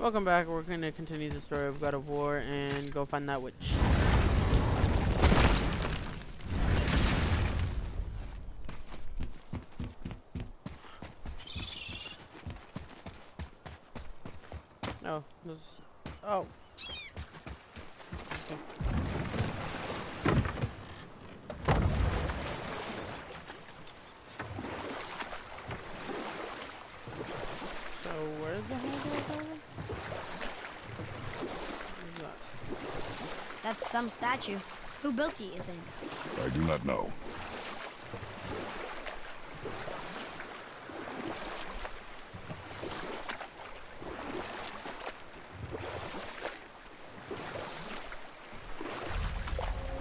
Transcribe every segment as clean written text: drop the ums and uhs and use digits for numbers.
Welcome back. We're going to continue the story of God of War and go find that witch. Oh, this. Oh. Okay. So where's the handle? That's some statue. Who built it, you think? I do not know.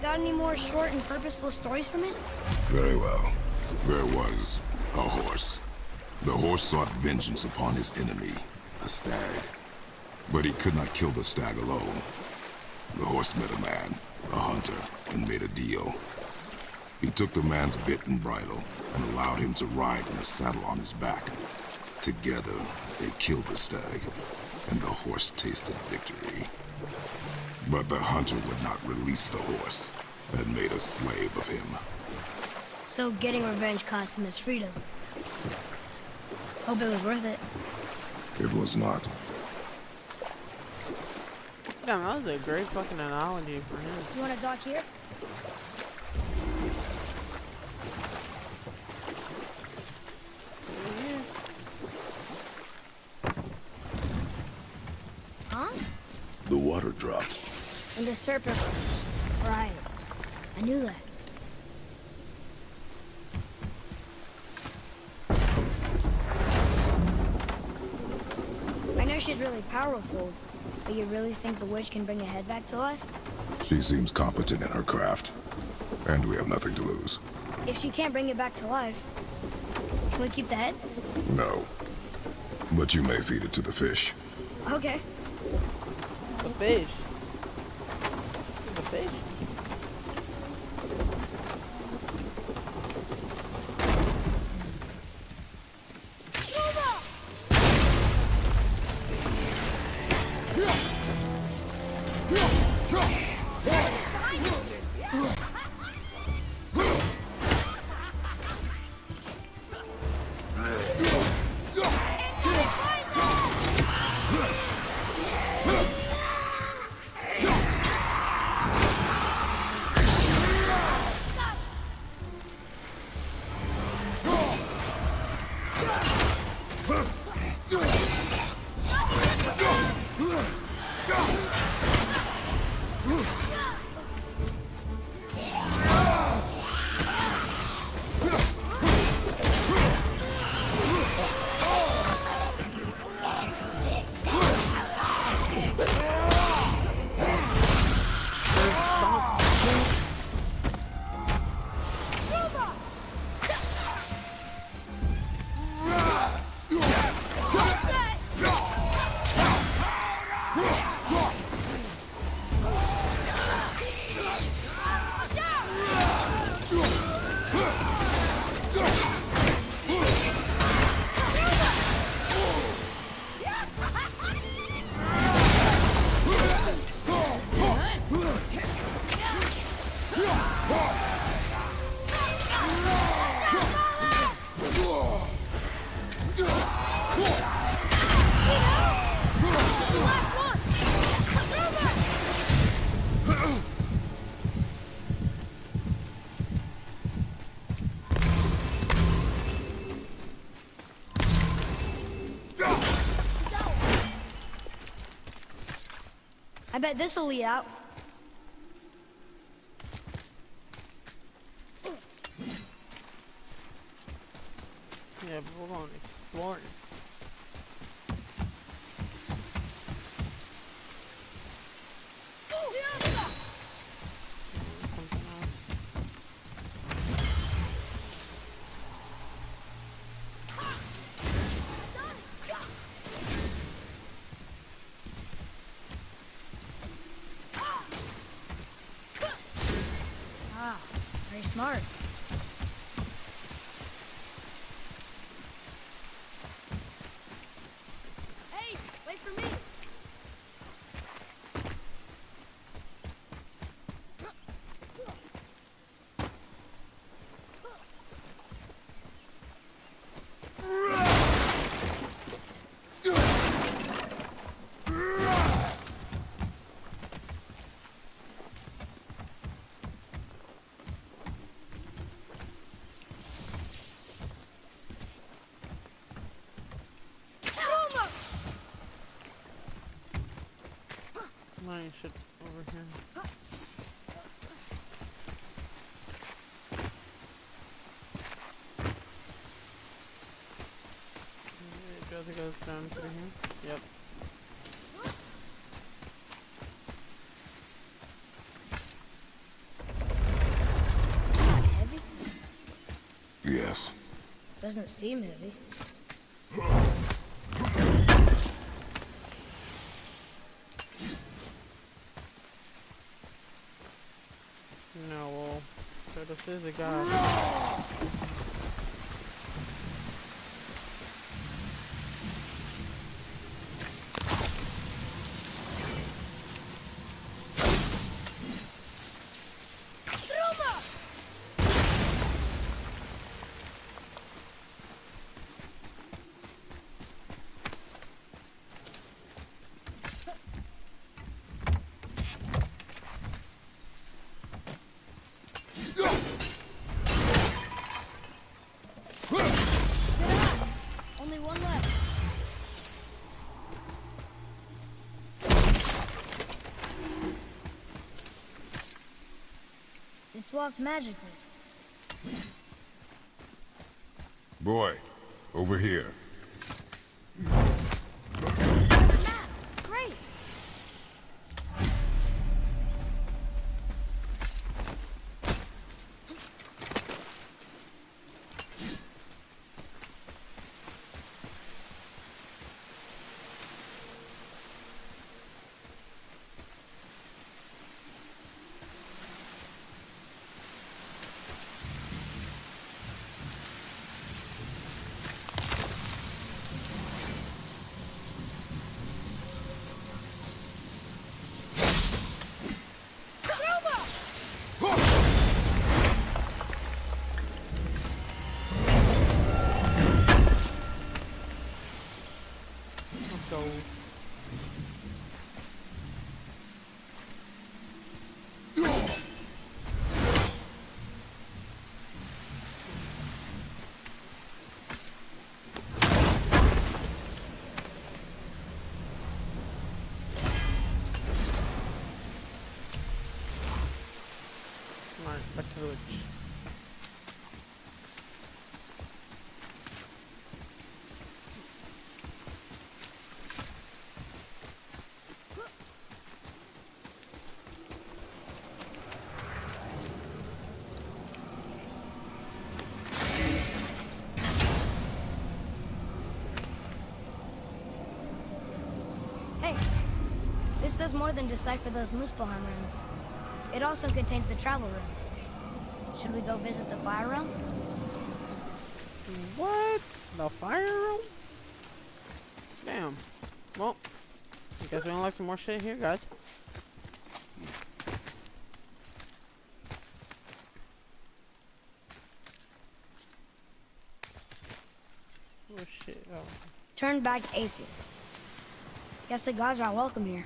Got any more short and purposeful stories from it? Very well. There was a horse. The horse sought vengeance upon his enemy, a stag. But he could not kill the stag alone. The horse met a man, a hunter, and made a deal. He took the man's bit and bridle and allowed him to ride in a saddle on his back. Together, they killed the stag, and the horse tasted victory. But the hunter would not release the horse and made a slave of him. So getting revenge cost him his freedom. Hope it was worth it. It was not. Damn, that was a great fucking analogy for him. You want to dock here? Huh? The water dropped. And the serpent. Right. I knew that. I know she's really powerful, but you really think the witch can bring a head back to life? She seems competent in her craft, and we have nothing to lose. If she can't bring it back to life, can we keep the head? No. But you may feed it to the fish. Okay. The fish. The fish. I bet this'll lead out. Yeah, but we're going exploring. Very smart. Hey, wait for me. Mine should over here. It rather goes down through here. Yep. Heavy? Yes. Doesn't seem heavy. No, well, Kratos is a god. Only one left. It's locked magically. Boy, over here. Map! Great! Let's go. Alright, back to the witch. Hey, this does more than decipher those Muspelheim runes. It also contains the travel rune. Should we go visit the fire realm? What? The fire room? Damn. Well, I guess we unlock some more shit here, guys. Oh shit. Oh. Turn back Aesir. Guess the gods aren't welcome here.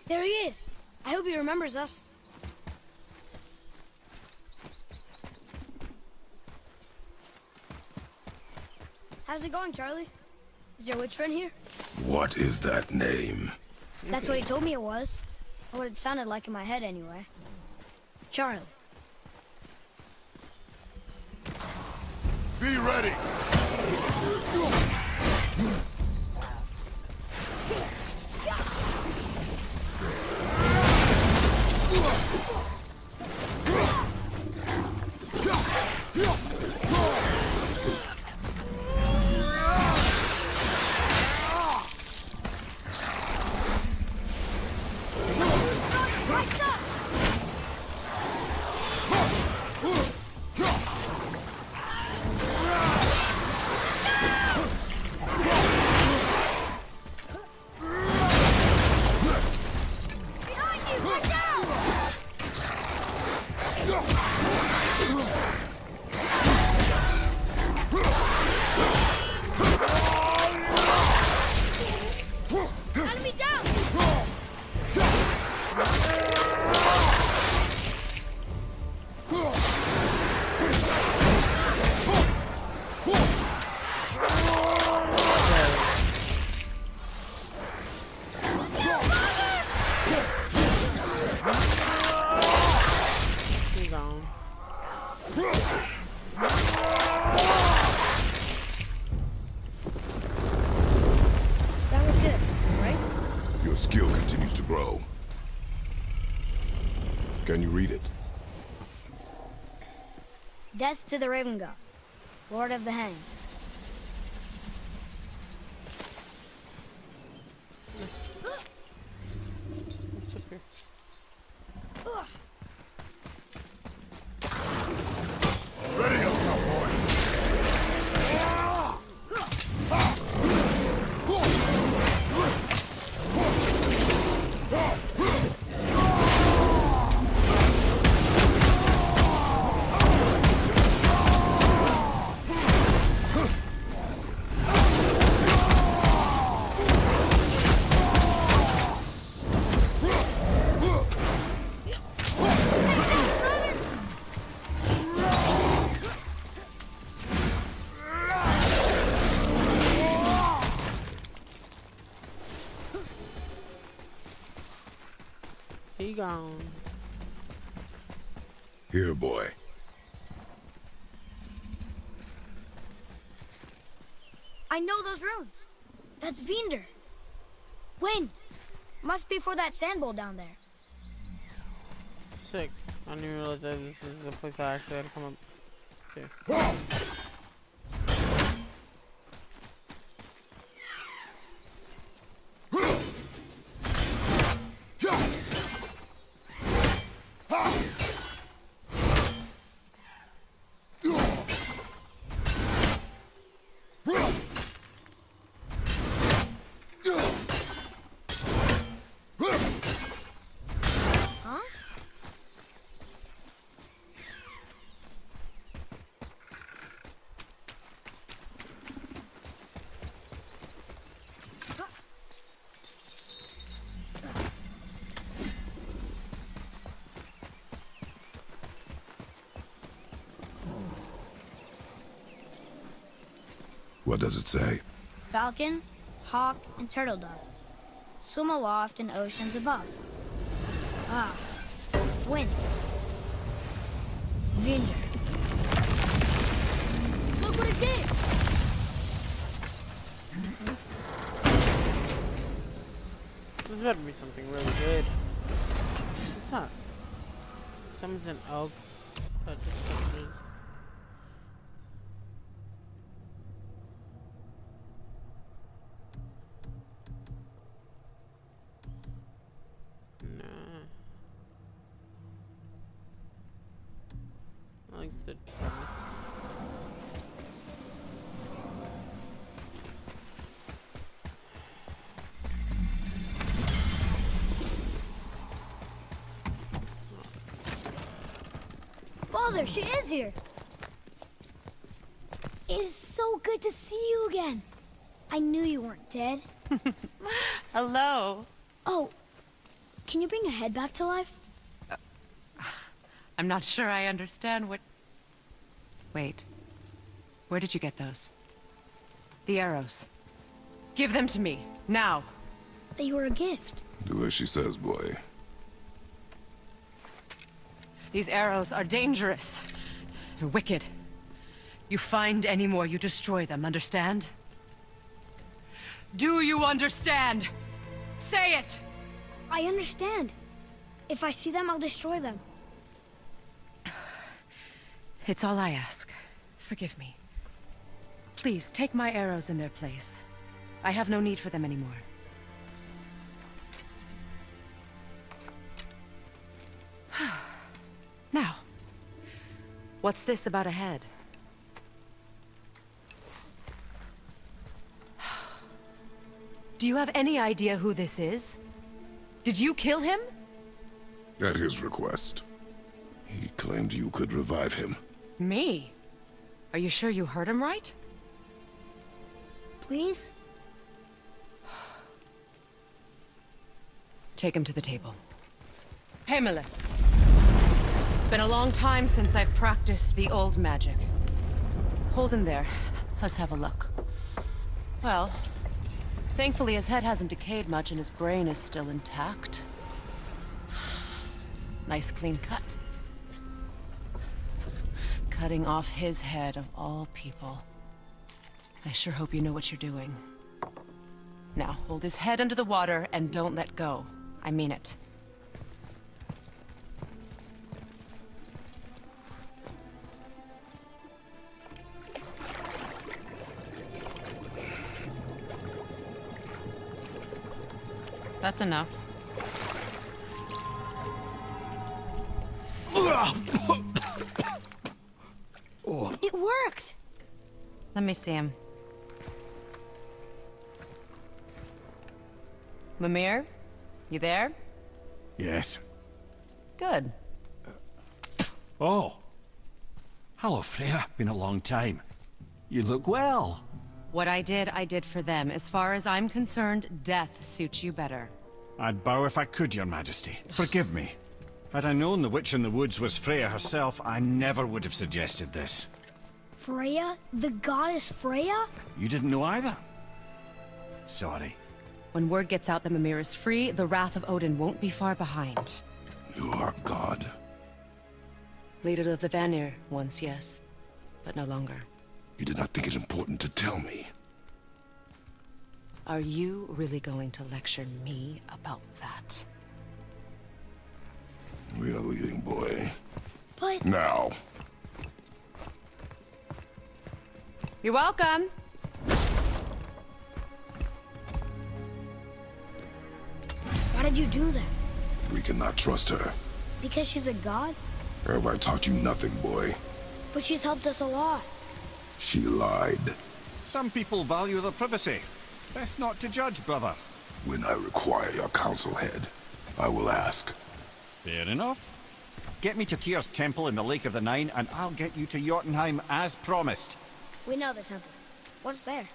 There he is! I hope he remembers us. How's it going, Charlie? Is your witch friend here? What is that name? That's what he told me it was. Or what it sounded like in my head, anyway. Charlie. Be ready! Can you read it? Death to the Raven God, Lord of the Hang. What's up here? Ready up, cowboy! He gone. Here, boy. I know those runes. That's Vinder. Wind. Must be for that sand bowl down there. Sick. I didn't realize that this is the place I actually had to come up to. Huh? What does it say? Falcon, hawk, and turtle dove. Swim aloft in oceans above. Ah, wind. Vinder. Look what it did! This better be something really good. What's that? Someone's an elk. That just touches. Nah. I like the Father, she is here! It's so good to see you again. I knew you weren't dead. Hello. Oh, can you bring a head back to life? I'm not sure I understand what... Wait. Where did you get those? The arrows. Give them to me, now. They were a gift. Do as she says, boy. These arrows are dangerous. And wicked. You find any more, you destroy them, understand? Do you understand? Say it! I understand. If I see them, I'll destroy them. It's all I ask. Forgive me. Please, take my arrows in their place. I have no need for them anymore. Now, what's this about a head? Do you have any idea who this is? Did you kill him? At his request. He claimed you could revive him. Me? Are you sure you heard him right? Please? Take him to the table. Hamlet. It's been a long time since I've practiced the old magic. Hold him there. Let's have a look. Well, thankfully his head hasn't decayed much and his brain is still intact. Nice clean cut. Cutting off his head of all people. I sure hope you know what you're doing. Now, hold his head under the water and don't let go. I mean it. That's enough. It worked! Let me see him. Mimir? You there? Yes. Good. Oh. Hello, Freya. Been a long time. You look well. What I did for them. As far as I'm concerned, death suits you better. I'd bow if I could, Your Majesty. Forgive me. Had I known the witch in the woods was Freya herself, I never would have suggested this. Freya? The goddess Freya? You didn't know either? Sorry. When word gets out that Mimir is free, the wrath of Odin won't be far behind. You are God. Leader of the Vanir, once yes, but no longer. You did not think it important to tell me. Are you really going to lecture me about that? We are leaving, boy. But... Now. You're welcome. Why did you do that? We cannot trust her. Because she's a god? Have I taught you nothing, boy? But she's helped us a lot. She lied. Some people value their privacy. Best not to judge, brother. When I require your council head, I will ask. Fair enough. Get me to Tyr's temple in the Lake of the Nine, and I'll get you to Jotunheim as promised. We know the temple. What's there?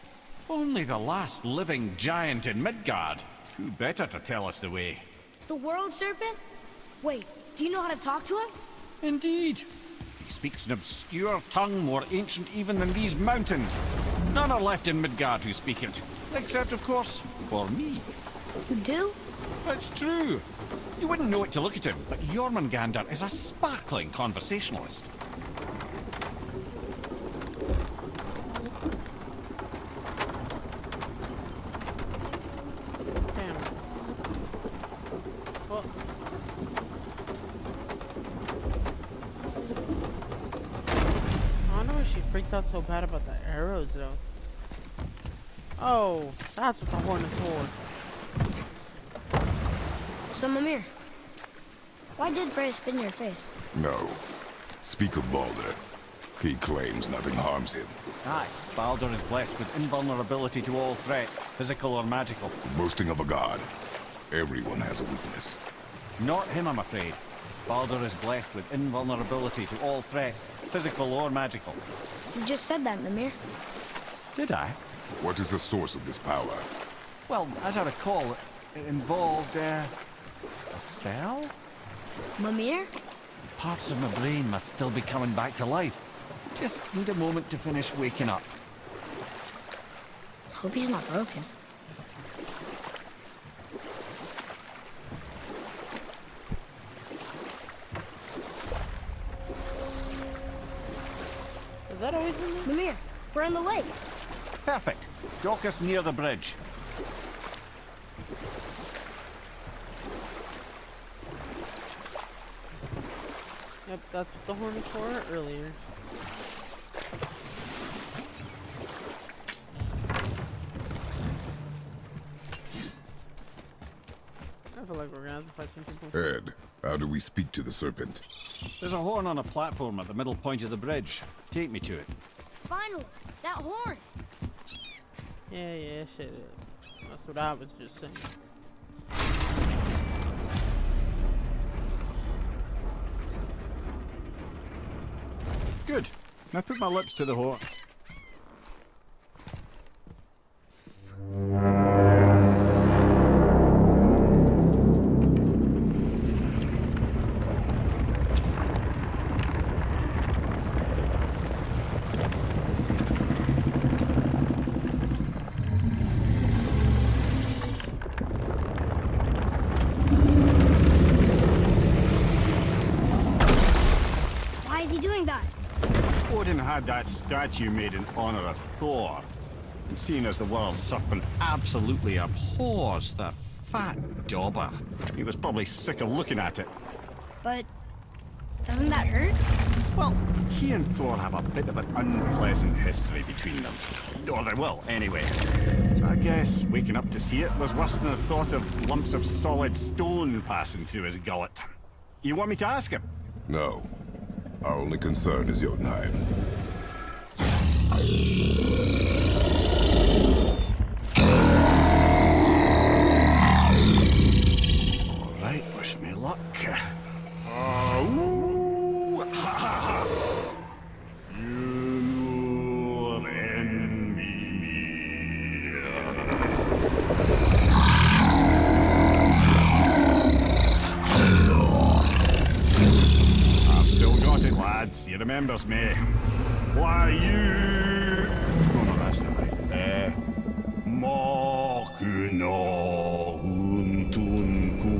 Only the last living giant in Midgard. Who better to tell us the way? The world serpent? Wait, do you know how to talk to him? Indeed. He speaks an obscure tongue more ancient even than these mountains. None are left in Midgard who speak it. Except, of course, for me. You do? That's true. You wouldn't know it to look at him, but Jormungandr is a sparkling conversationalist. Damn. Well. I wonder why she freaked out so bad about the arrows, though. Oh, that's what the horn is for. So, Mimir, why did Freya spit in your face? No. Speak of Baldur. He claims nothing harms him. Aye, Baldur is blessed with invulnerability to all threats, physical or magical. Boasting of a god. Everyone has a weakness. Not him, I'm afraid. Baldur is blessed with invulnerability to all threats, physical or magical. You just said that, Mimir. Did I? What is the source of this power? Well, as I recall, it involved, a spell? Mimir? Parts of my brain must still be coming back to life. Just need a moment to finish waking up. Hope he's not broken. Is that always in there? Mimir, we're in the lake. Perfect. Dock us near the bridge. Yep, that's what the horn was for earlier. I feel like we're gonna have to fight some people. Ed, how do we speak to the serpent? There's a horn on a platform at the middle point of the bridge. Take me to it. Finally, that horn. Yeah, shit. That's what I was just saying. Good. Now put my lips to the horn. Why is he doing that? Odin had that statue made in honor of Thor. And seeing as the world serpent absolutely abhors the fat dauber, he was probably sick of looking at it. But Doesn't that hurt? Well, he and Thor have a bit of an unpleasant history between them. Or they will, anyway. So I guess waking up to see it was worse than the thought of lumps of solid stone passing through his gullet. You want me to ask him? No. Our only concern is Jotunheim. All right, wish me luck. Ooh, ha, ha, ha. Your enemy. I've still got it, lads. He remembers me. Why you? Oh no, that's not right. Mokuno Huntunku.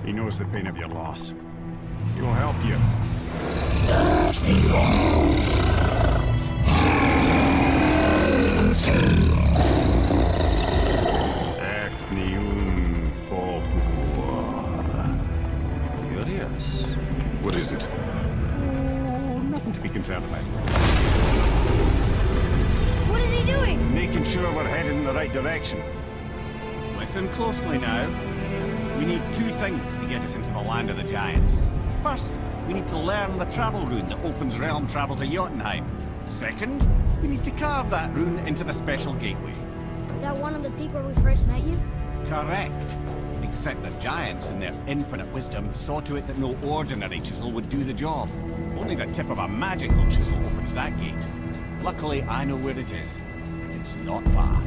He knows the pain of your loss. He will help you. Curious. What is it? Oh, nothing to be concerned about. What is he doing? Making sure we're headed in the right direction. Listen closely now. We need two things to get us into the land of the giants. First, we need to learn the travel rune that opens realm travel to Jotunheim. Second, we need to carve that rune into the special gateway. That one on the peak where we first met you? Correct. Except the giants, in their infinite wisdom, saw to it that no ordinary chisel would do the job. Only the tip of a magical chisel opens that gate. Luckily, I know where it is, and it's not far.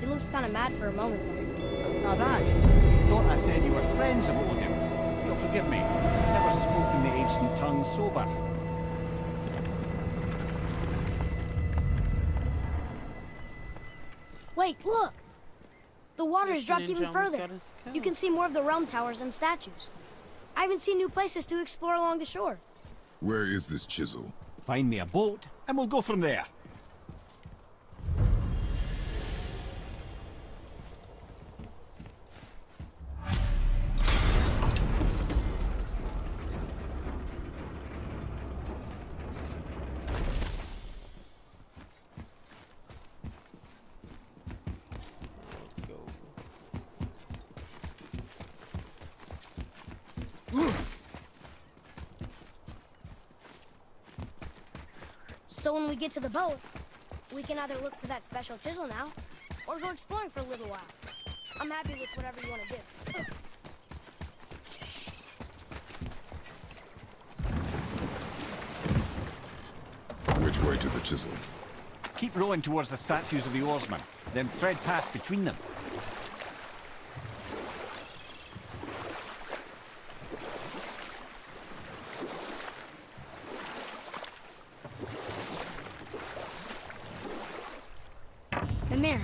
He looked kind of mad for a moment there. Now that, you thought I said you were friends of Odin. You'll forgive me. I've never spoken the ancient tongue sober. Wait, look! The water's This dropped ninja even almost further. got his cow. You can see more of the realm towers and statues. I haven't seen new places to explore along the shore. Where is this chisel? Find me a boat, and we'll go from there. So when we get to the boat, we can either look for that special chisel now, or go exploring for a little while. I'm happy with whatever you want to do. Which way to the chisel? Keep rowing towards the statues of the oarsmen, then thread past between them. Mimir,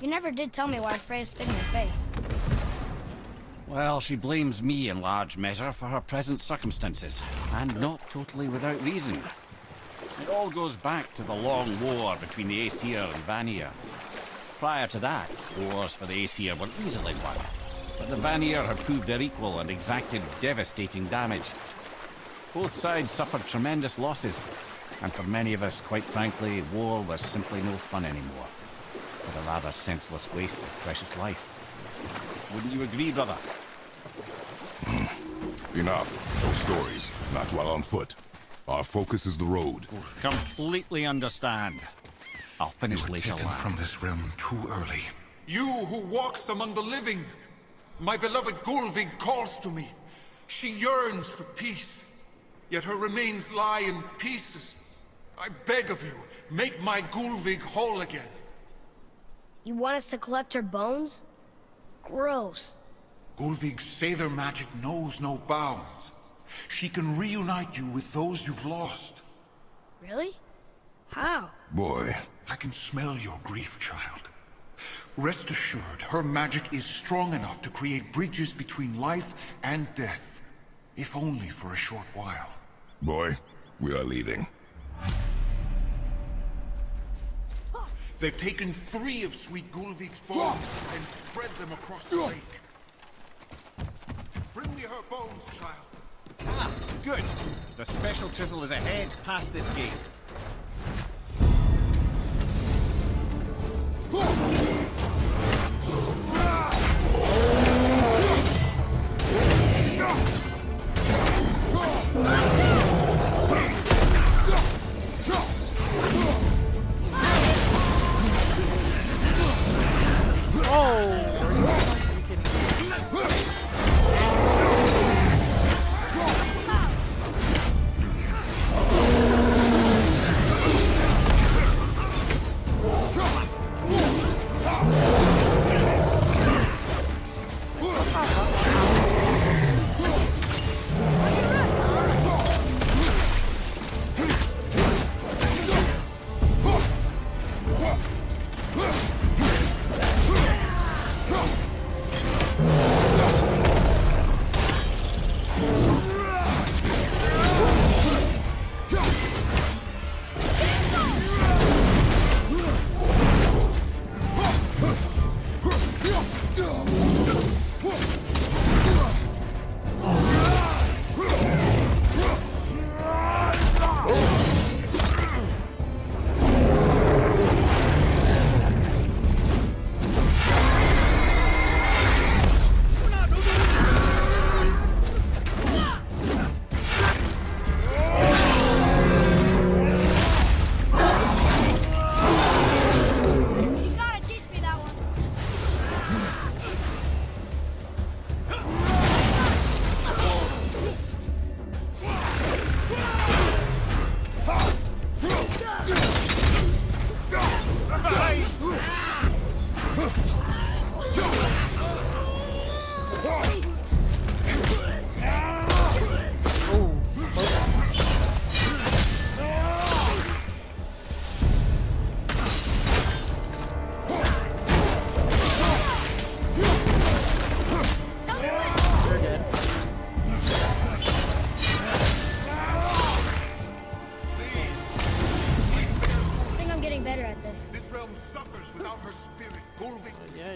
you never did tell me why Freya's spitting her face. Well, she blames me in large measure for her present circumstances, and not totally without reason. It all goes back to the long war between the Aesir and Vanir. Prior to that, wars for the Aesir were easily won, but the Vanir had proved their equal and exacted devastating damage. Both sides suffered tremendous losses, and for many of us, quite frankly, war was simply no fun anymore. But a rather senseless waste of precious life. Wouldn't you agree, brother? Enough. No stories. Not while on foot. Our focus is the road. Completely understand. I'll finish You were later, taken lad. from this realm too early. You who walks among the living, my beloved Gulvig calls to me. She yearns for peace, yet her remains lie in pieces. I beg of you, make my Gulvig whole again. You want us to collect her bones? Gross. Gulvig's Sather magic knows no bounds. She can reunite you with those you've lost. Really? How? Boy, I can smell your grief, child. Rest assured, her magic is strong enough to create bridges between life and death. If only for a short while. Boy, we are leaving. They've taken 3 of Sweet Gulvik's bones and spread them across the lake. Bring me her bones, child. Ah, good. The special chisel is ahead, past this gate.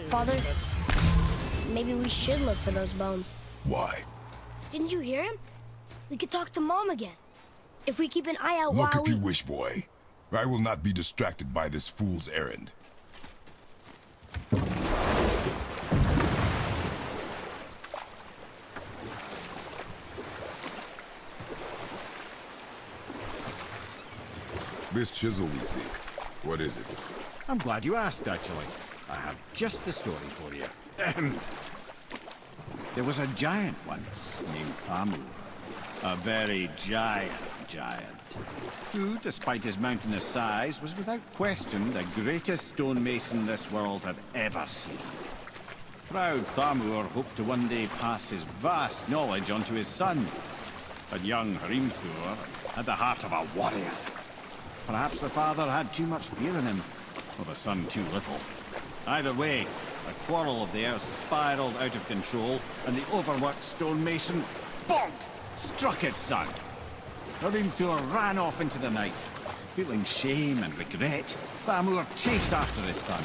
Father, maybe we should look for those bones. Why? Didn't you hear him? We could talk to Mom again. If we keep an eye out Look while if we... you wish, boy. I will not be distracted by this fool's errand. This chisel we seek, what is it? I'm glad you asked, actually. I have just the story for you. There was a giant once named Thamur. A very giant, who, despite his mountainous size, was without question the greatest stonemason this world had ever seen. Proud Thamur hoped to one day pass his vast knowledge on to his son. But young Hrimthur had the heart of a warrior. Perhaps the father had too much fear in him, or the son too little. Either way, the quarrel of theirs spiraled out of control, and the overworked stonemason, bonk, struck his son. Hrimthur ran off into the night. Feeling shame and regret, Thamur chased after his son,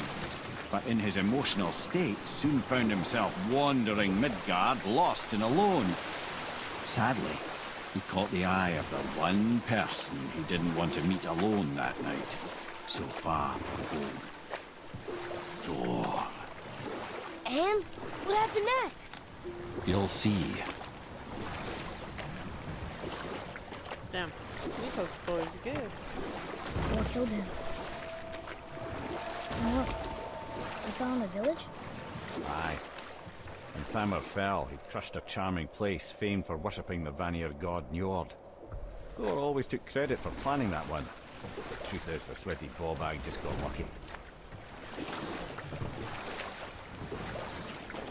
but in his emotional state soon found himself wandering Midgard, lost and alone. Sadly, he caught the eye of the one person he didn't want to meet alone that night, so far from home. Thor. And? What happened next? You'll see. Damn, Nico's story's good. Thor killed him. No. We fell in the village? Aye. When Thamur fell, he crushed a charming place famed for worshipping the Vanir god Njord. Thor always took credit for planning that one. The truth is, the sweaty ballbag just got lucky.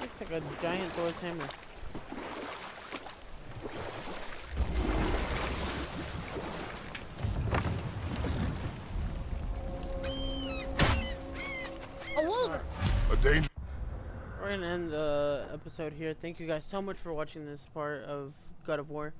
Looks like a giant Thor's hammer. A wolver! A episode here. Thank you guys so much for watching this part of God of War.